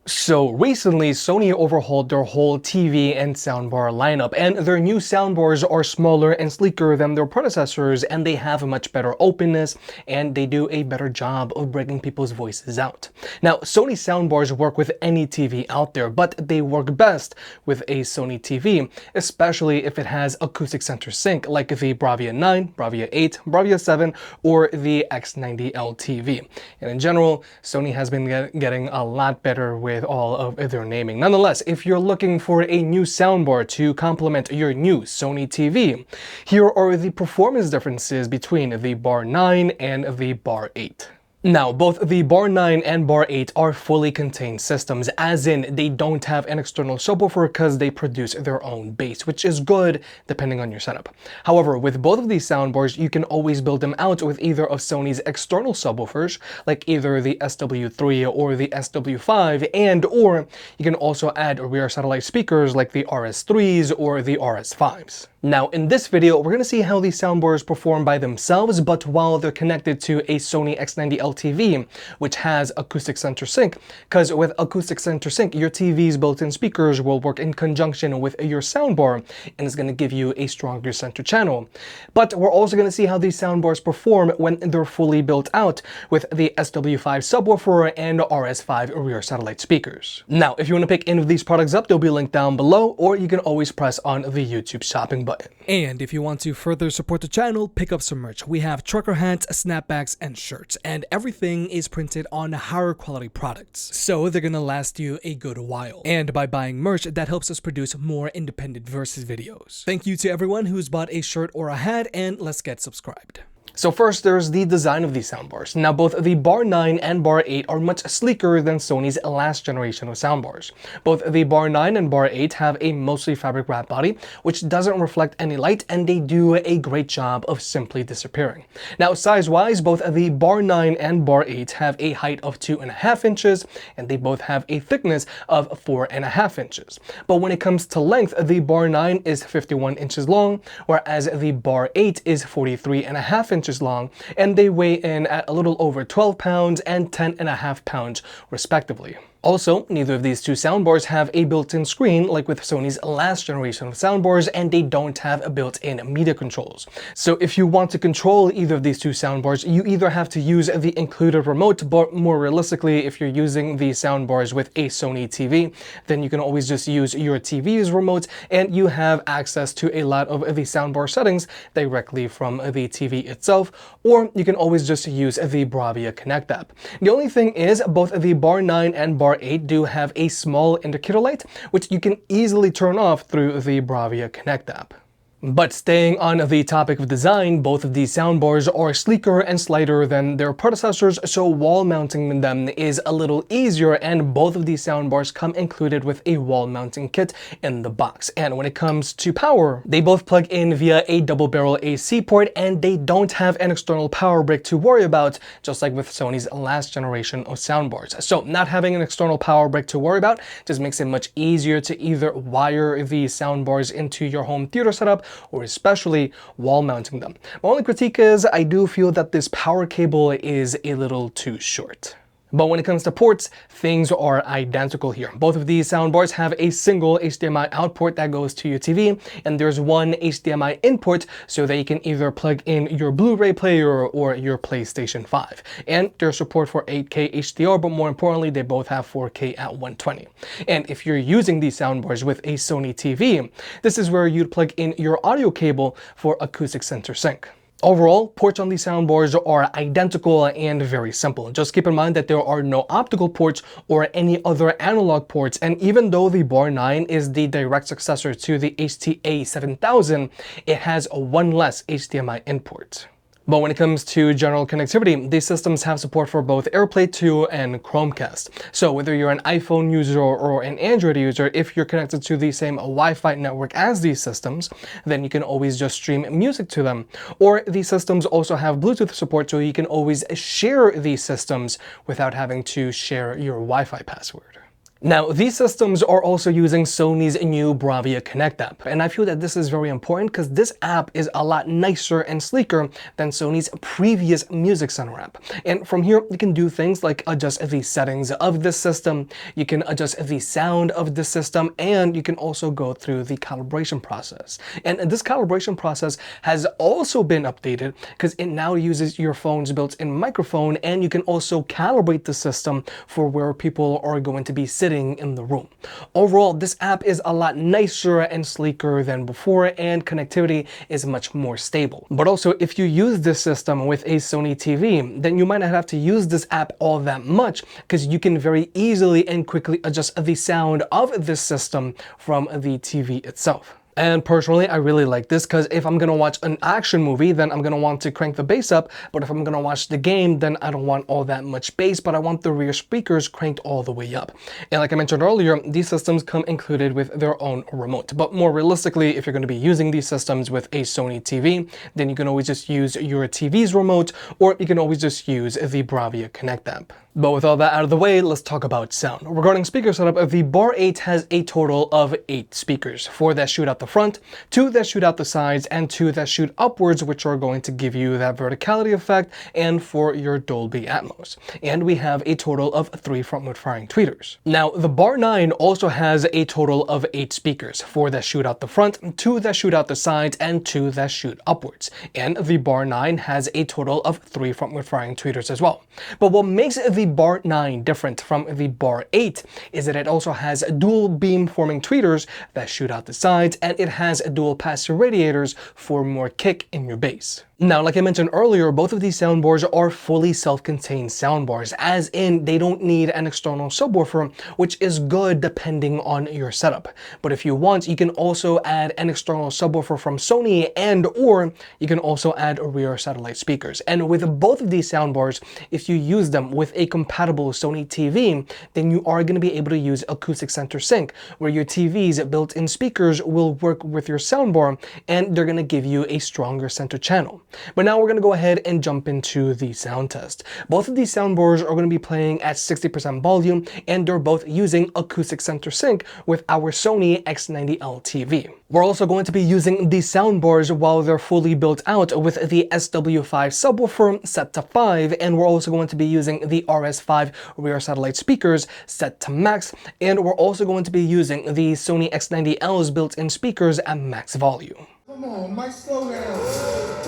So recently, Sony overhauled their whole TV and soundbar lineup, and their new soundbars are smaller and sleeker than their predecessors, and they have a much better openness, and they do a better job of bringing people's voices out. Now, Sony soundbars work with any TV out there, but they work best with a Sony TV, especially if it has acoustic center sync, like the Bravia 9, Bravia 8, Bravia 7, or the X90L TV. And in general, Sony has been getting a lot better with all of their naming. Nonetheless, if you're looking for a new soundbar to complement your new Sony TV, here are the performance differences between the Bar 9 and the Bar 8. Now, both the Bar 9 and Bar 8 are fully contained systems, as in they don't have an external subwoofer because they produce their own bass, which is good depending on your setup. However, with both of these soundbars, you can always build them out with either of Sony's external subwoofers, like either the SW3 or the SW5, or you can also add rear satellite speakers like the RS3s or the RS5s. Now, in this video, we're going to see how these soundbars perform by themselves, but while they're connected to a Sony X90L TV, which has acoustic center sync, because with acoustic center sync, your TV's built-in speakers will work in conjunction with your soundbar, and it's going to give you a stronger center channel. But we're also going to see how these soundbars perform when they're fully built out with the SW5 subwoofer and RS5 rear satellite speakers. Now, if you want to pick any of these products up, they'll be linked down below, or you can always press on the YouTube shopping button. And if you want to further support the channel, pick up some merch. We have trucker hats, snapbacks, and shirts, and everything is printed on higher quality products, so they're gonna last you a good while. And by buying merch, that helps us produce more independent versus videos. Thank you to everyone who's bought a shirt or a hat, and let's get subscribed. So first, there's the design of these soundbars. Now, both the Bar 9 and Bar 8 are much sleeker than Sony's last generation of soundbars. Both the Bar 9 and Bar 8 have a mostly fabric wrap body, which doesn't reflect any light, and they do a great job of simply disappearing. Now, size-wise, both the Bar 9 and Bar 8 have a height of 2.5 inches, and they both have a thickness of 4.5 inches. But when it comes to length, the Bar 9 is 51 inches long, whereas the Bar 8 is 43.5 inches long, and they weigh in at a little over 12 pounds and 10.5 pounds respectively. Also, neither of these two soundbars have a built-in screen like with Sony's last generation of soundbars, and they don't have built-in media controls. So if you want to control either of these two soundbars, you either have to use the included remote, but more realistically, if you're using the soundbars with a Sony TV, then you can always just use your TV's remote, and you have access to a lot of the soundbar settings directly from the TV itself, or you can always just use the Bravia Connect app. The only thing is, both the Bar 9 and Bar 8 do have a small indicator light, which you can easily turn off through the Bravia Connect app. But staying on the topic of design, both of these soundbars are sleeker and slighter than their predecessors, so wall mounting them is a little easier, and both of these soundbars come included with a wall mounting kit in the box. And when it comes to power, they both plug in via a double barrel AC port, and they don't have an external power brick to worry about, just like with Sony's last generation of soundbars. So not having an external power brick to worry about just makes it much easier to either wire these soundbars into your home theater setup, or especially wall mounting them. My only critique is I do feel that this power cable is a little too short. But when it comes to ports, things are identical here. Both of these soundbars have a single HDMI out port that goes to your TV, and there's one HDMI input so that you can either plug in your Blu-ray player or your PlayStation 5. And there's support for 8K HDR, but more importantly, they both have 4K at 120. And if you're using these soundbars with a Sony TV, this is where you'd plug in your audio cable for acoustic center sync. Overall, ports on these soundbars are identical and very simple. Just keep in mind that there are no optical ports or any other analog ports, and even though the Bar 9 is the direct successor to the HTA7000, it has one less HDMI input. But when it comes to general connectivity, these systems have support for both AirPlay 2 and Chromecast. So whether you're an iPhone user or an Android user, if you're connected to the same Wi-Fi network as these systems, then you can always just stream music to them. Or these systems also have Bluetooth support, so you can always share these systems without having to share your Wi-Fi password. Now, these systems are also using Sony's new Bravia Connect app, and I feel that this is very important because this app is a lot nicer and sleeker than Sony's previous Music Center app. And from here, you can do things like adjust the settings of this system, you can adjust the sound of the system, and you can also go through the calibration process. And this calibration process has also been updated because it now uses your phone's built-in microphone, and you can also calibrate the system for where people are going to be sitting in the room. Overall, this app is a lot nicer and sleeker than before, and connectivity is much more stable. But also, if you use this system with a Sony TV, then you might not have to use this app all that much because you can very easily and quickly adjust the sound of this system from the TV itself. And personally, I really like this because if I'm gonna watch an action movie, then I'm gonna want to crank the bass up, but if I'm gonna watch the game, then I don't want all that much bass, but I want the rear speakers cranked all the way up. And like I mentioned earlier, these systems come included with their own remote. But more realistically, if you're gonna be using these systems with a Sony TV, then you can always just use your TV's remote, or you can always just use the Bravia Connect app. But with all that out of the way, let's talk about sound. Regarding speaker setup, the Bar 8 has a total of 8 speakers, 4 that shoot out the front, 2 that shoot out the sides, and 2 that shoot upwards, which are going to give you that verticality effect and for your Dolby Atmos. And we have a total of 3 frontward firing tweeters. Now, the Bar 9 also has a total of 8 speakers, 4 that shoot out the front, 2 that shoot out the sides, and 2 that shoot upwards. And the Bar 9 has a total of 3 frontward firing tweeters as well. But what makes the Bar 9 different from the Bar 8 is that it also has dual beam forming tweeters that shoot out the sides, and it has dual pass-through radiators for more kick in your bass. Now, like I mentioned earlier, both of these soundbars are fully self-contained soundbars, as in they don't need an external subwoofer, which is good depending on your setup. But if you want, you can also add an external subwoofer from Sony, and or you can also add rear satellite speakers. And with both of these soundbars, if you use them with a compatible Sony TV, then you are going to be able to use acoustic center sync, where your TV's built-in speakers will work with your soundbar, and they're going to give you a stronger center channel. But now we're going to go ahead and jump into the sound test. Both of these soundbars are going to be playing at 60% volume, and they're both using acoustic center sync with our Sony X90L TV. We're also going to be using these soundbars while they're fully built out with the SW5 subwoofer set to 5, and we're also going to be using the RS5 rear satellite speakers set to max, and we're also going to be using the Sony X90L's built-in speakers at max volume. Come on, Mike, slow down.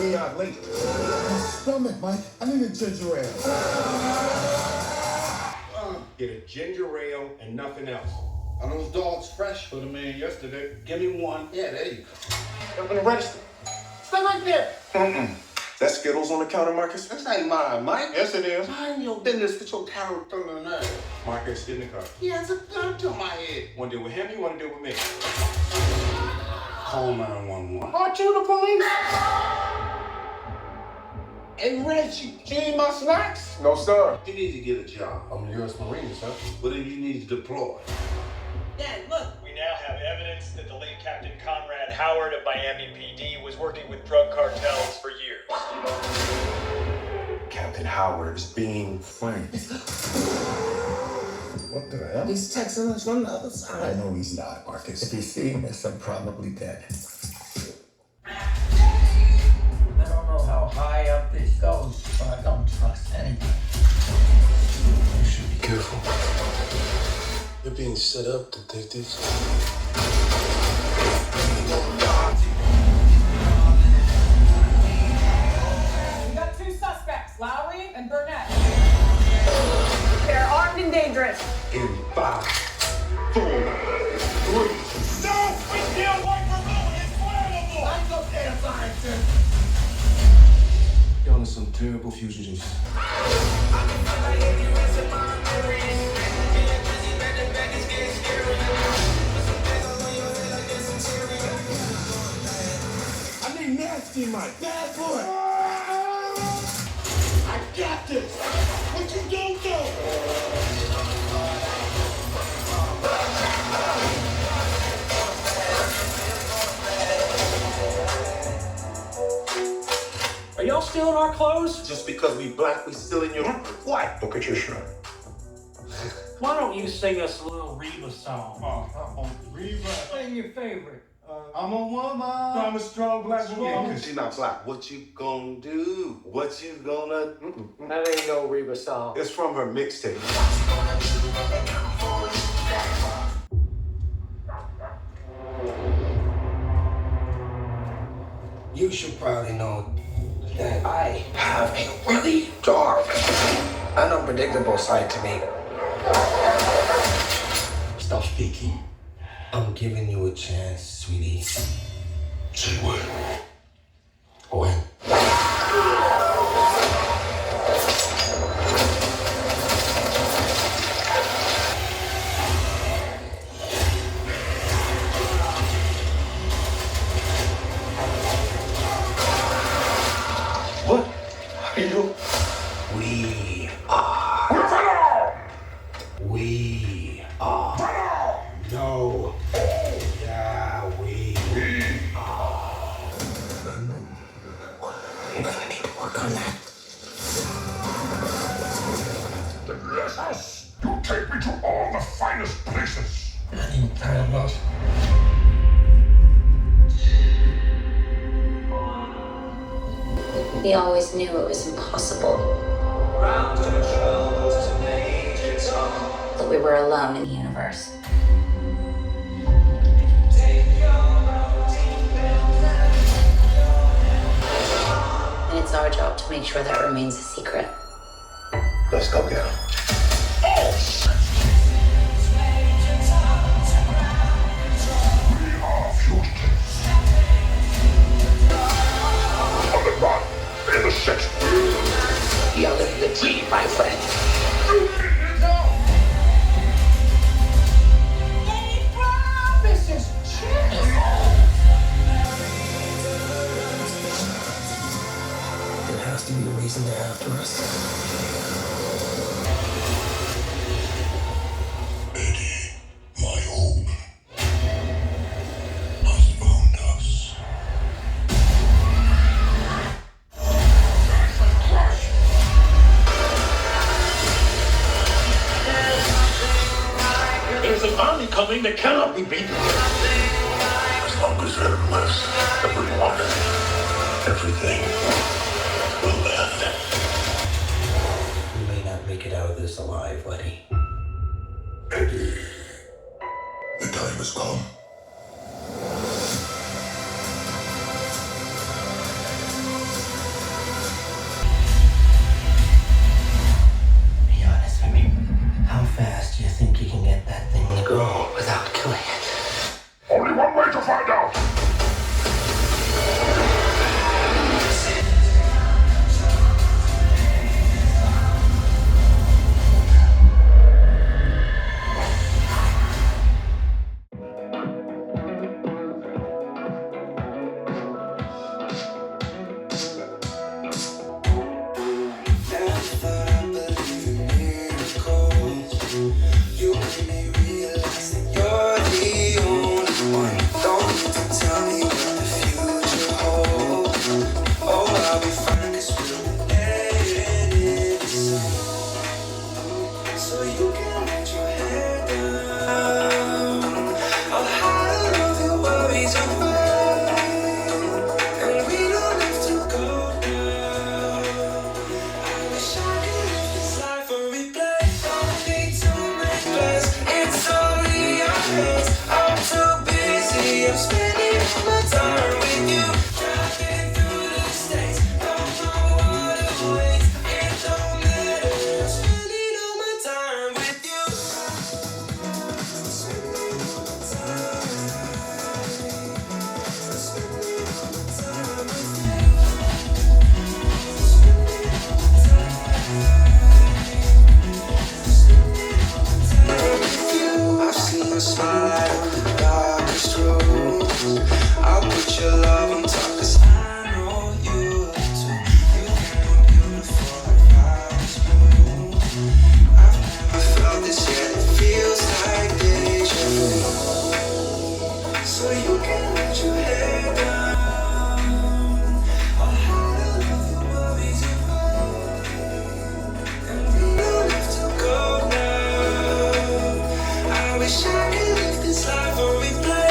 We are late. My stomach, Mike. I need a ginger ale. Get a ginger ale and nothing else. Are those dogs fresh? Put them in yesterday. Give me one. Yeah, there you go. Open the register. Stay right there. That Skittles on the counter, Marcus? This ain't mine, Mike. Yes, it is. Mind your business with your character in there. Marcus, get in the car. He has a gun to my head. Want to deal with him? You want to deal with me? Call 911. Aren't you the police? Hey, Reggie, you need my snacks? No, sir. You need to get a job. I'm a U.S. Marine, sir. But then you need to deploy. Dad, look. We now have evidence that the late Captain Conrad Howard of Miami PD was working with drug cartels for years. Captain Howard is being framed. What the hell? He's texting us from the other side. I know he's not, Marcus. If he's seeing this, I'm probably dead. I don't know how high up this goes, but I don't trust anybody. You should be careful. You're being set up, detectives. We got 2 suspects, Lowry and Burnett. They're armed and dangerous. In 5, 4, 3. No! We still work remote! It's flammable! Lights up there, scientist. Y'all are some terrible fugitives. I need nasty Mike. Bad boy. I got this. What you do, Are y'all stealing our clothes? Just because we black, we still in your... What? Look at your shirt. Why don't you sing us a little Reba song? Reba. Sing your favorite. I'm a woman. I'm a strong black woman. Cause she not black. What you gonna do? What you gonna... That ain't no Reba song. It's from her mixtape. You should probably know that I have a really dark and unpredictable side to me. Stop speaking. I'm giving you a chance, sweetie. Say what? When? What are you? We are. We are. No. Yeah, we are. I'm gonna need to work on that. Bless us. You take me to all the finest places. Anytime else. We always knew it was impossible. That we were alone in the universe. And it's our job to make sure that remains a secret. Let's go get him. We are fugitives. On the run, in the city. You're living the dream, my friend. This is There has to be a reason they're after us. Eddie, my home, has found us. There's an army coming that cannot be beaten. As long as Venom lives, everyone, everything will end. We may not make it out of this alive, buddy. Eddie, the time has come. Be honest with me. How fast do you think you can get that thing to go without killing it? Only one way to find out. wish I could live this life on replay.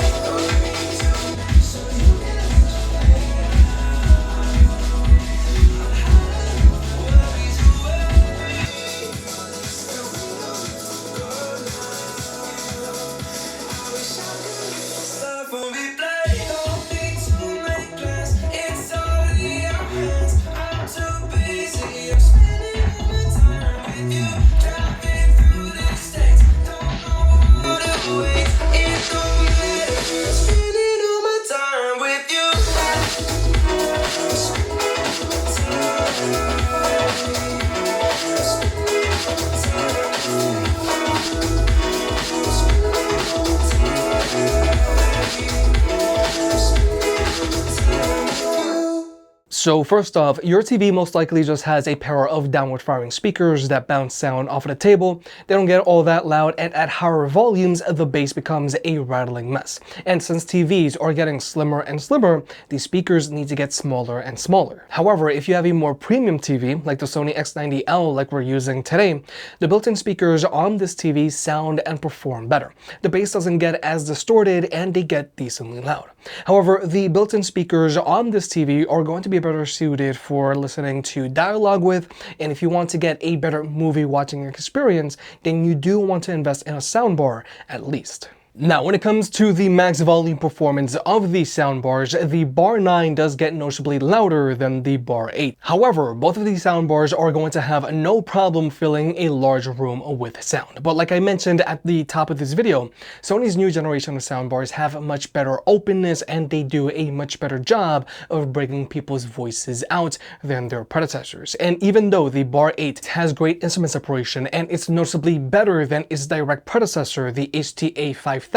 So first off, your TV most likely just has a pair of downward firing speakers that bounce sound off of the table. They don't get all that loud, and at higher volumes, the bass becomes a rattling mess. And since TVs are getting slimmer and slimmer, these speakers need to get smaller and smaller. However, if you have a more premium TV, like the Sony X90L like we're using today, the built-in speakers on this TV sound and perform better. The bass doesn't get as distorted, and they get decently loud. However, the built-in speakers on this TV are going to be better suited for listening to dialogue with, and if you want to get a better movie watching experience, then you do want to invest in a soundbar at least. Now, when it comes to the max volume performance of these soundbars, the Bar 9 does get noticeably louder than the Bar 8. However, both of these soundbars are going to have no problem filling a large room with sound. But like I mentioned at the top of this video, Sony's new generation of soundbars have a much better openness, and they do a much better job of bringing people's voices out than their predecessors. And even though the Bar 8 has great instrument separation and it's noticeably better than its direct predecessor, the HTA5000,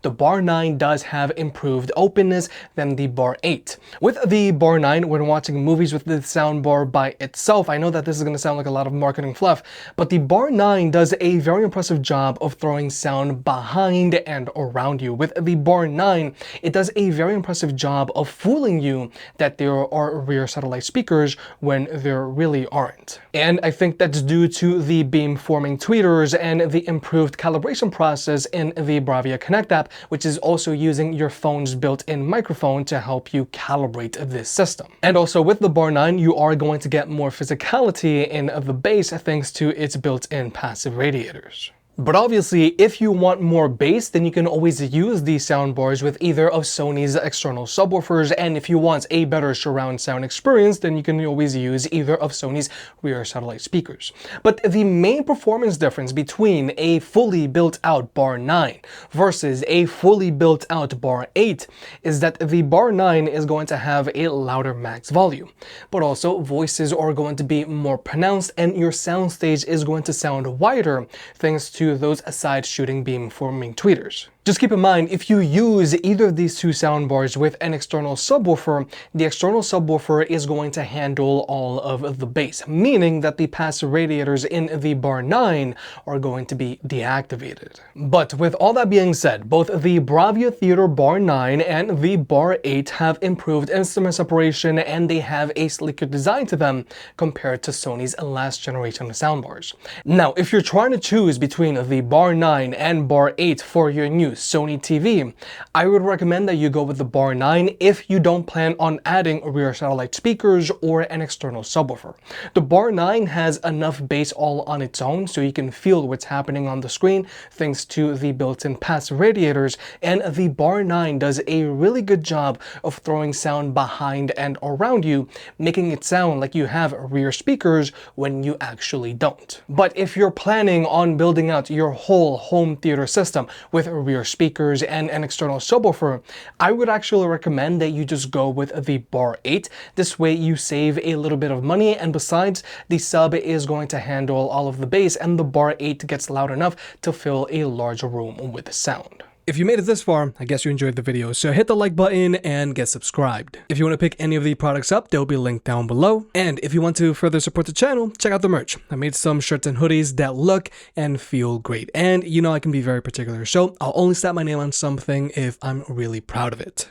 the Bar 9 does have improved openness than the Bar 8. With the Bar 9, when watching movies with the soundbar by itself, I know that this is going to sound like a lot of marketing fluff, but the Bar 9 does a very impressive job of throwing sound behind and around you. With the Bar 9, it does a very impressive job of fooling you that there are rear satellite speakers when there really aren't. And I think that's due to the beam-forming tweeters and the improved calibration process in the Bravia Connect app, which is also using your phone's built-in microphone to help you calibrate this system. And also with the Bar 9, you are going to get more physicality in the bass thanks to its built-in passive radiators. But obviously, if you want more bass, then you can always use these soundbars with either of Sony's external subwoofers, and if you want a better surround sound experience, then you can always use either of Sony's rear satellite speakers. But the main performance difference between a fully built-out Bar 9 versus a fully built-out Bar 8 is that the Bar 9 is going to have a louder max volume, but also voices are going to be more pronounced, and your soundstage is going to sound wider thanks to those side shooting beam forming tweeters. Just keep in mind, if you use either of these two soundbars with an external subwoofer, the external subwoofer is going to handle all of the bass, meaning that the passive radiators in the Bar 9 are going to be deactivated. But with all that being said, both the Bravia Theater Bar 9 and the Bar 8 have improved instrument separation, and they have a sleeker design to them compared to Sony's last generation of soundbars. Now, if you're trying to choose between the Bar 9 and Bar 8 for your new Sony TV, I would recommend that you go with the Bar 9 if you don't plan on adding rear satellite speakers or an external subwoofer. The Bar 9 has enough bass all on its own so you can feel what's happening on the screen thanks to the built-in passive radiators, and the Bar 9 does a really good job of throwing sound behind and around you, making it sound like you have rear speakers when you actually don't. But if you're planning on building out your whole home theater system with rear speakers and an external subwoofer, I would actually recommend that you just go with the Bar 8. This way you save a little bit of money, and besides, the sub is going to handle all of the bass, and the Bar 8 gets loud enough to fill a large room with sound. If you made it this far, I guess you enjoyed the video, so hit the like button and get subscribed. If you want to pick any of the products up, they'll be linked down below. And if you want to further support the channel, check out the merch. I made some shirts and hoodies that look and feel great. And you know I can be very particular, so I'll only slap my name on something if I'm really proud of it.